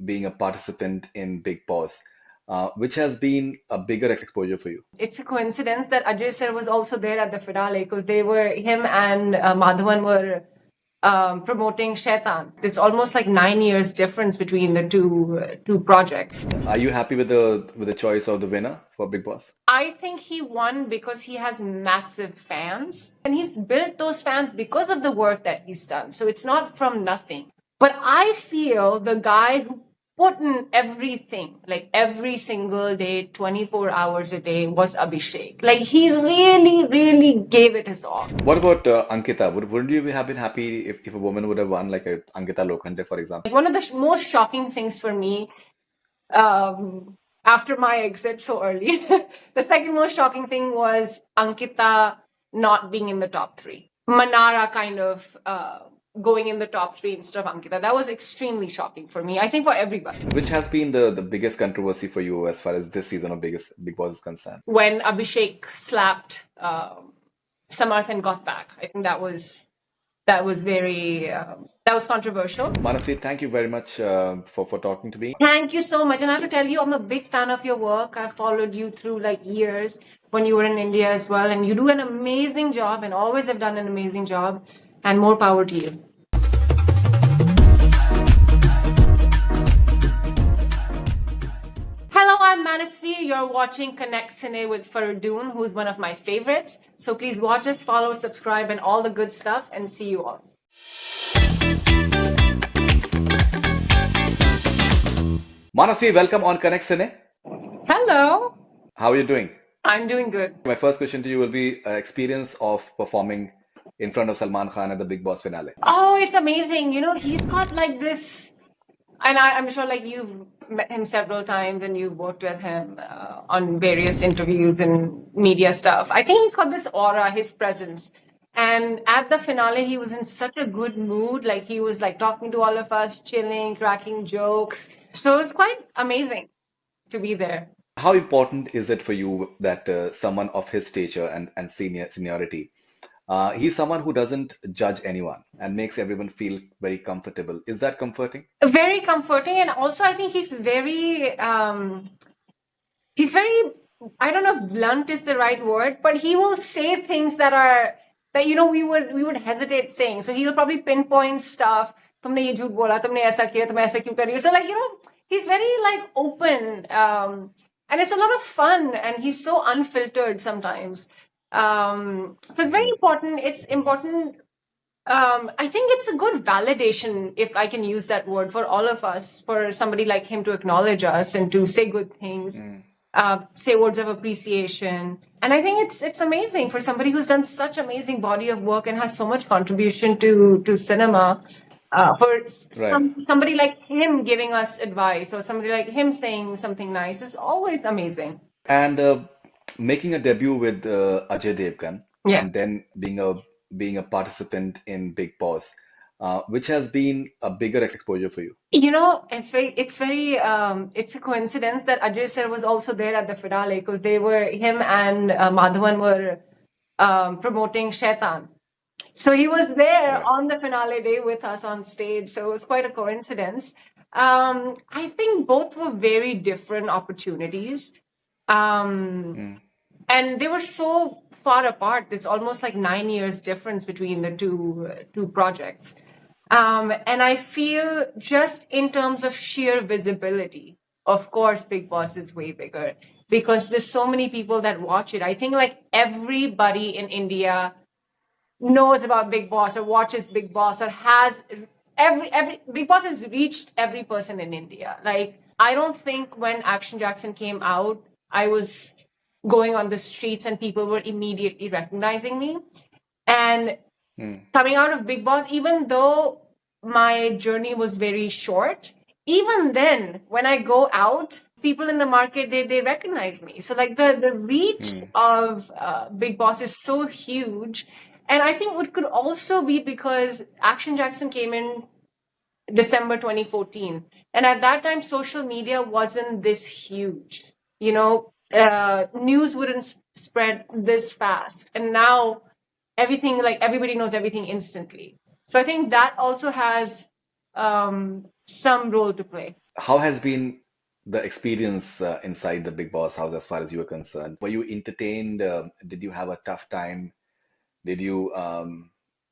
being a participant in Bigg Boss, which has been a bigger exposure for you? It's a coincidence that Ajay sir was also there at the finale because him and Madhavan were promoting Shaitan. It's almost like 9 years difference between the two projects. Are you happy with the choice of the winner for Bigg Boss? I think he won because he has massive fans and he's built those fans because of the work that he's done. So it's not from nothing. But I feel the guy who put in everything, like every single day, 24 hours a day, was Abhishek. Like he really, really gave it his all. What about Ankita? Wouldn't you have been happy if a woman would have won, like Ankita Lokhande, for example? Like one of the most shocking things for me after my exit so early, the second most shocking thing was Ankita not being in the top three. Manara kind of going in the top three instead of Ankita. That was extremely shocking for me. I think for everybody. Which has been the biggest controversy for you as far as this season of Bigg Boss is concerned? When Abhishek slapped Samarth and got back, I think that was very that was controversial. Manasvi, thank you very much for talking to me. Thank you so much. And I have to tell you, I'm a big fan of your work. I followed you through like years when you were in India as well. And you do an amazing job and always have done an amazing job. And more power to you. Hello, I'm Manasvi. You're watching Connect Cine with Faridoon, who's one of my favorites. So please watch us, follow, subscribe, and all the good stuff. And see you all. Manasvi, welcome on Connect Cine. Hello. How are you doing? I'm doing good. My first question to you will be experience of performing in front of Salman Khan at the Bigg Boss finale. Oh, it's amazing. You know, he's got like this, and I'm sure like you've met him several times and you've worked with him on various interviews and media stuff. I think he's got this aura, his presence. And at the finale, he was in such a good mood. Like he was like talking to all of us, chilling, cracking jokes. So it's quite amazing to be there. How important is it for you that someone of his stature and seniority, he's someone who doesn't judge anyone and makes everyone feel very comfortable. Is that comforting? Very comforting. And also, I think he's very, I don't know if blunt is the right word, but he will say things that you know we would hesitate saying. So he'll probably pinpoint stuff. तुमने ये झूठ बोला, तुमने ऐसा किया, तुम ऐसा क्यों कर रही हो? So like, you know, he's very like open. And it's a lot of fun and he's so unfiltered sometimes. So it's very important. It's important. I think it's a good validation, if I can use that word, for all of us, for somebody like him to acknowledge us and to say good things, say words of appreciation. And I think it's amazing for somebody who's done such amazing body of work and has so much contribution to cinema. For somebody like him giving us advice or somebody like him saying something nice is always amazing. And making a debut with Ajay Devgan Yeah. and then being a participant in Bigg Boss, which has been a bigger exposure for you. You know, it's a coincidence that Ajay sir was also there at the finale because him and Madhavan were promoting Shaitan. So he was there Right. on the finale day with us on stage. So it was quite a coincidence. I think both were very different opportunities. And they were so far apart. It's almost like 9 years difference between the two projects. And I feel just in terms of sheer visibility, of course, Bigg Boss is way bigger because there's so many people that watch it. I think like everybody in India knows about Bigg Boss or watches Bigg Boss or has every Bigg Boss has reached every person in India. Like I don't think when Action Jackson came out, I was going on the streets and people were immediately recognizing me. And coming out of Bigg Boss, even though my journey was very short, even then, when I go out, people in the market, they recognize me. So like the reach of Bigg Boss is so huge. And I think it could also be because Action Jackson came in December 2014. And at that time, social media wasn't this huge. You know, news wouldn't spread this fast. And now everything, like everybody knows everything instantly. So I think that also has some role to play. How has been the experience inside the Big Boss house as far as you are concerned? Were you entertained? Did you have a tough time? Did you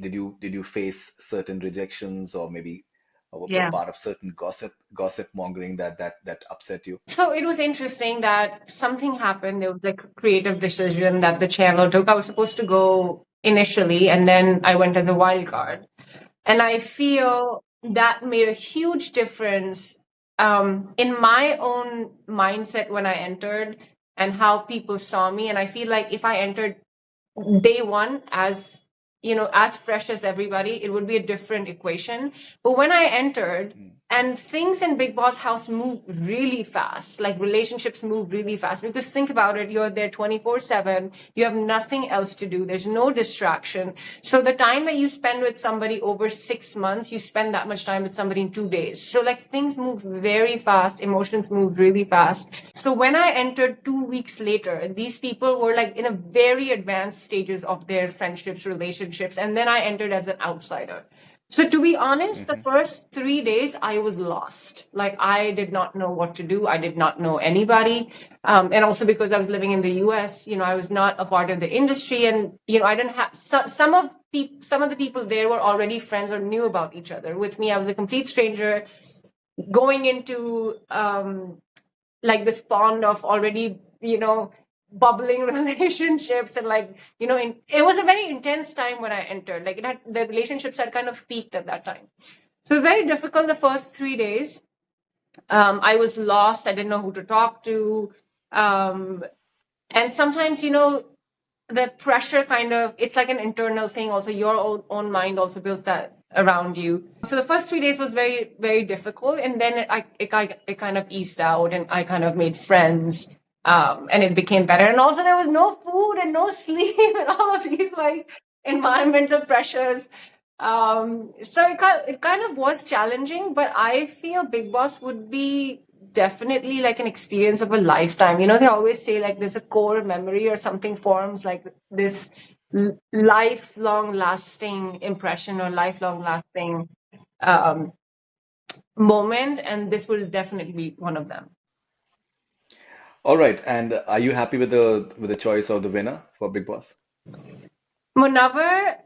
did you face certain rejections, or maybe were Yeah. part of certain gossip mongering that upset you? So it was interesting that something happened. There was like a creative decision that the channel took. I was supposed to go initially, and then I went as a wild card. And I feel that made a huge difference in my own mindset when I entered and how people saw me. And I feel like if I entered day one as as fresh as everybody, it would be a different equation. But when I entered, Mm, and things in Big Boss house move really fast, like relationships move really fast, because think about it, you're there 24/7, you have nothing else to do, there's no distraction. So the time that you spend with somebody over 6 months, you spend that much time with somebody in 2 days. So like things move very fast, emotions move really fast. So when I entered 2 weeks later, these people were like in a very advanced stages of their friendships, relationships, and then I entered as an outsider. So to be honest, the mhm, first 3 days I was lost. Like I did not know what to do. I did not know anybody, and also because I was living in the U.S., I was not a part of the industry, and I didn't have some of the people there were already friends or knew about each other. With me, I was a complete stranger going into like this pond of already bubbling relationships, and like it was a very intense time when I entered. Like the relationships had kind of peaked at that time, so very difficult the first 3 days. I was lost, I didn't know who to talk to. And sometimes the pressure kind of, it's like an internal thing also, your own mind also builds that around you. So the first 3 days was very very difficult, and then it kind of eased out, and I kind of made friends, and it became better. And also there was no food and no sleep and all of these like environmental pressures. So it kind of was challenging, but I feel Big Boss would be definitely like an experience of a lifetime. They always say like there's a core memory or something forms like this lifelong lasting impression or lifelong lasting um, moment, and this will definitely be one of them. all right, and are you happy with the choice of the winner for Big Boss? Munavar,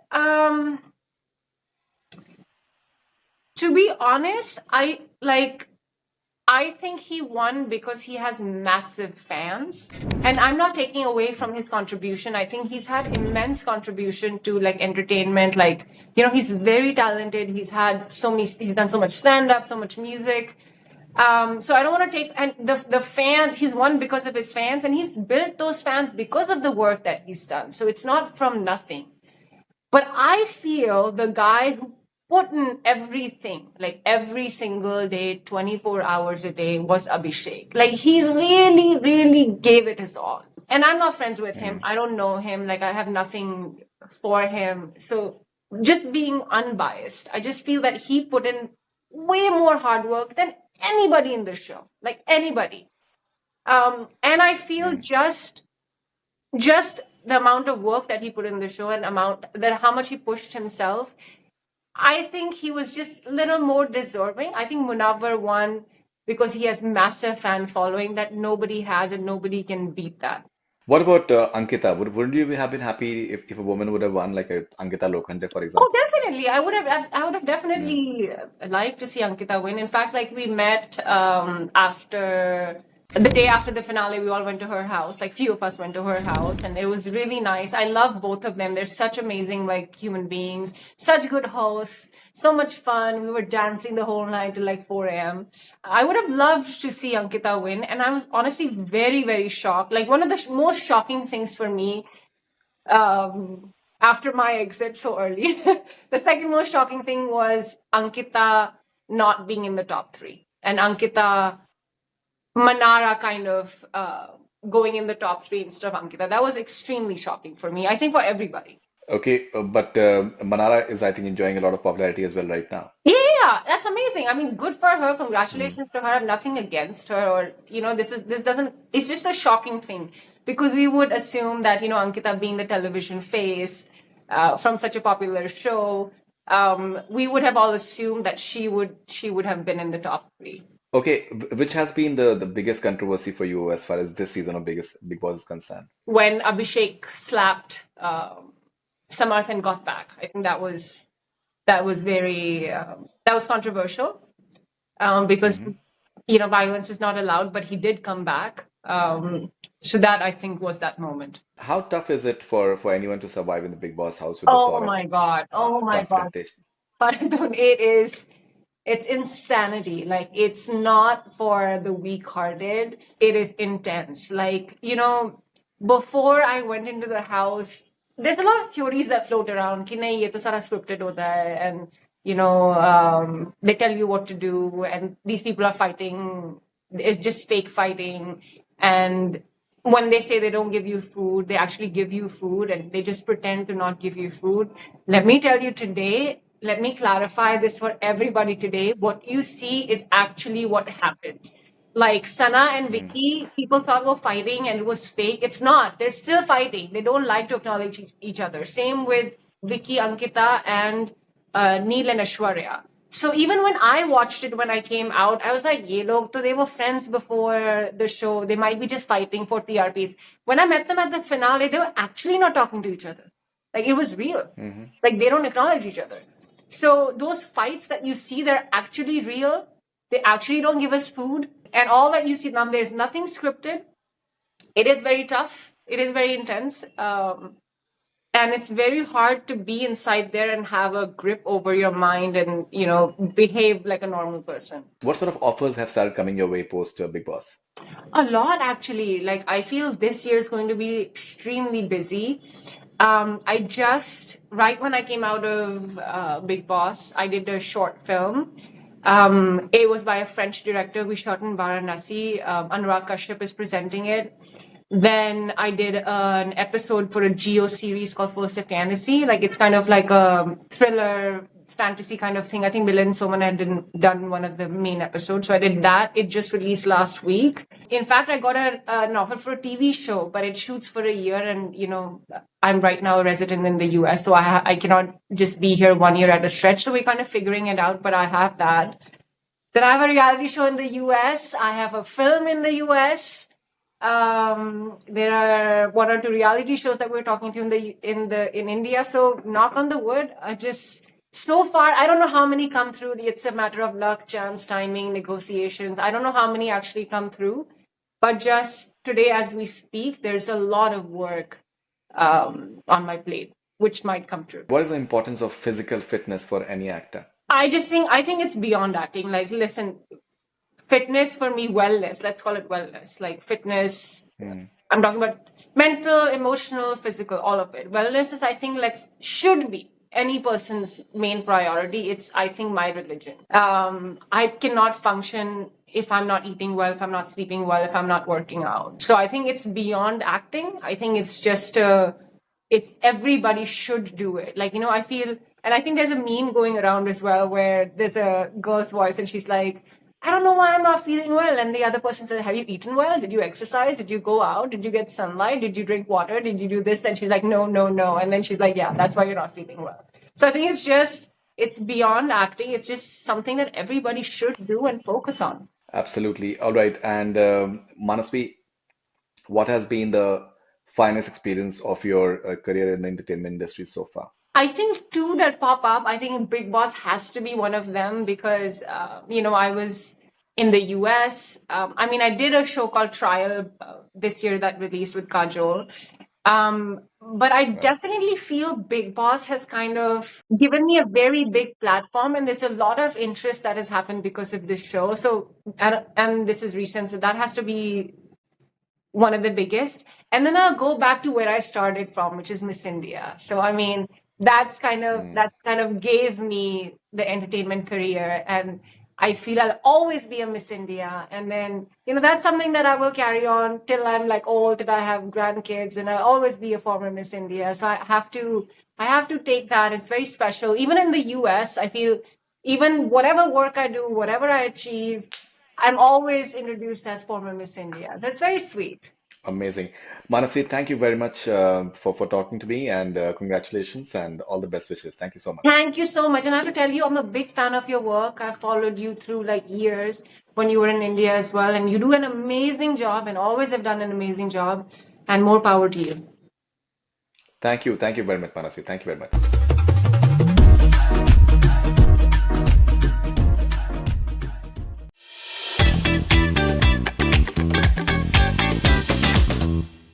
to be honest, I think he won because he has massive fans. And I'm not taking away from his contribution. I think he's had immense contribution to like entertainment. Like, he's very talented. He's done so much stand up, so much music. So I don't want to take, and the fan, he's won because of his fans, and he's built those fans because of the work that he's done. So it's not from nothing. But I feel the guy who put in everything, like every single day, 24 hours a day, was Abhishek. Like he really, really gave it his all. And I'm not friends with him. Mm. I don't know him. Like I have nothing for him. So just being unbiased, I just feel that he put in way more hard work than anybody in the show. Like anybody. And I feel Mm. just the amount of work that he put in the show, and amount that how much he pushed himself, I think he was just a little more deserving. I think Munawar won because he has massive fan following that nobody has, and nobody can beat that. What about Ankita? Wouldn't you have been happy if a woman would have won, like a Ankita Lokhande, for Oh, example? definitely. I would have Yeah. definitely liked to see Ankita win. In fact, like we met after the day after the finale, we all went to her house. Like few of us went to her house, and it was really nice. I love both of them. They're such amazing like human beings, such good hosts, so much fun. We were dancing the whole night till like 4 a.m. I would have loved to see Ankita win, and I was honestly very, very shocked. Like one of the most shocking things for me after my exit so early. The second most shocking thing was Ankita not being in the top three, and Ankita Manara kind of going in the top three instead of Ankita. That was extremely shocking for me. I think for everybody. Okay, but Manara is, I think, enjoying a lot of popularity as well right now. Yeah, yeah, yeah, that's amazing. I mean, good for her. Mm. Congratulations to her. I have nothing against her, or this doesn't. It's just a shocking thing because we would assume that Ankita being the television face from such a popular show. we would have all assumed that she would have been in the top three. Okay, which has been the biggest controversy for you as far as this season of biggest Big Boss is concerned? When Abhishek slapped Samarth and got back, I think that was very that was controversial, because Hmm. violence is not allowed, but he did come back. So that, I think, was that moment. How tough is it for anyone to survive in the Big Boss house with this Oh sort of my God. Oh my God. confrontation? Faridoon, it's insanity. Like, it's not for the weak-hearted. It is intense. Like, before I went into the house, there's a lot of theories that float around. Ki nahi, ye to sara scripted hota hai, and they tell you what to do, and these people are fighting. It's just fake fighting, and when they say they don't give you food, they actually give you food, and they just pretend to not give you food. Let me tell you today, let me clarify this for everybody today. What you see is actually what happens. Like Sana and Mm. Vicky, people thought were fighting and it was fake. It's not. They're still fighting. They don't like to acknowledge each other. Same with Vicky, Ankita, and Neil and Ashwarya. So even when I watched it when I came out, I was like, ye log to they were friends before the show. They might be just fighting for TRPs. When I met them at the finale, they were actually not talking to each other. Like, it was real. Hmm. Like, they don't acknowledge each other. So those fights that you see, they're actually real. They actually don't give us food. And all that you see now, there's nothing scripted. It is very tough. It is very intense. And it's very hard to be inside there and have a grip over your mind and behave like a normal person. What sort of offers have started coming your way post Big Boss? A lot, actually. Like, I feel this year is going to be extremely busy. I just, right when I came out of Big Boss, I did a short film. It was by a French director. We shot in Varanasi. Anurag Kashyap is presenting it. Then I did an episode for a Geo series called First of Fantasy. Like, it's kind of like a thriller fantasy kind of thing. I think Milan Soman had done one of the main episodes. So I did that. It just released last week. In fact, I got an offer for a TV show, but it shoots for a year. And, I'm right now a resident in the US. So I cannot just be here 1 year at a stretch. So we're kind of figuring it out, but I have that. Then I have a reality show in the US. I have a film in the US. There are one or two reality shows that we're talking to in India. So knock on the wood. So far, I don't know how many come through. It's a matter of luck, chance, timing, negotiations. I don't know how many actually come through, but just today, as we speak, there's a lot of work on my plate, which might come true. What is the importance of physical fitness for any actor? I think it's beyond acting. Like, listen, fitness for me, wellness, let's call it wellness. Like, fitness, Mm. I'm talking about mental, emotional, physical, all of it. Wellness is, I think, like, should be any person's main priority. It's, I think, my religion. I cannot function if I'm not eating well, if I'm not sleeping well, if I'm not working out. So I think it's beyond acting. I think it's just it's everybody should do it. Like, I feel, and I think there's a meme going around as well where there's a girl's voice and she's like, I don't know why I'm not feeling well. And the other person says, have you eaten well? Did you exercise? Did you go out? Did you get sunlight? Did you drink water? Did you do this? And she's like, no, no, no. And then she's like, yeah, that's why you're not feeling well. So I think it's beyond acting. It's just something that everybody should do and focus on. Absolutely. All right. And Manasvi, what has been the finest experience of your career in the entertainment industry so far? I think two that pop up. I think Big Boss has to be one of them because I was in the US. I did a show called Trial this year that released with Kajol. But I Right. definitely feel Big Boss has kind of given me a very big platform, and there's a lot of interest that has happened because of this show. So, and this is recent, so that has to be one of the biggest. And then I'll go back to where I started from, which is Miss India. So Mm. that's kind of gave me the entertainment career, and I feel I'll always be a Miss India. And then, that's something that I will carry on till I'm like old, till I have grandkids, and I'll always be a former Miss India. So I have to take that. It's very special. Even in the US, I feel even whatever work I do, whatever I achieve, I'm always introduced as former Miss India. That's very sweet. Amazing. Manasvi, thank you very much for talking to me and congratulations and all the best wishes. Thank you so much. Thank you so much. And I have to tell you, I'm a big fan of your work. I followed you through like years when you were in India as well. And you do an amazing job and always have done an amazing job. And more power to you. Thank you. Thank you very much, Manasvi. Thank you very much.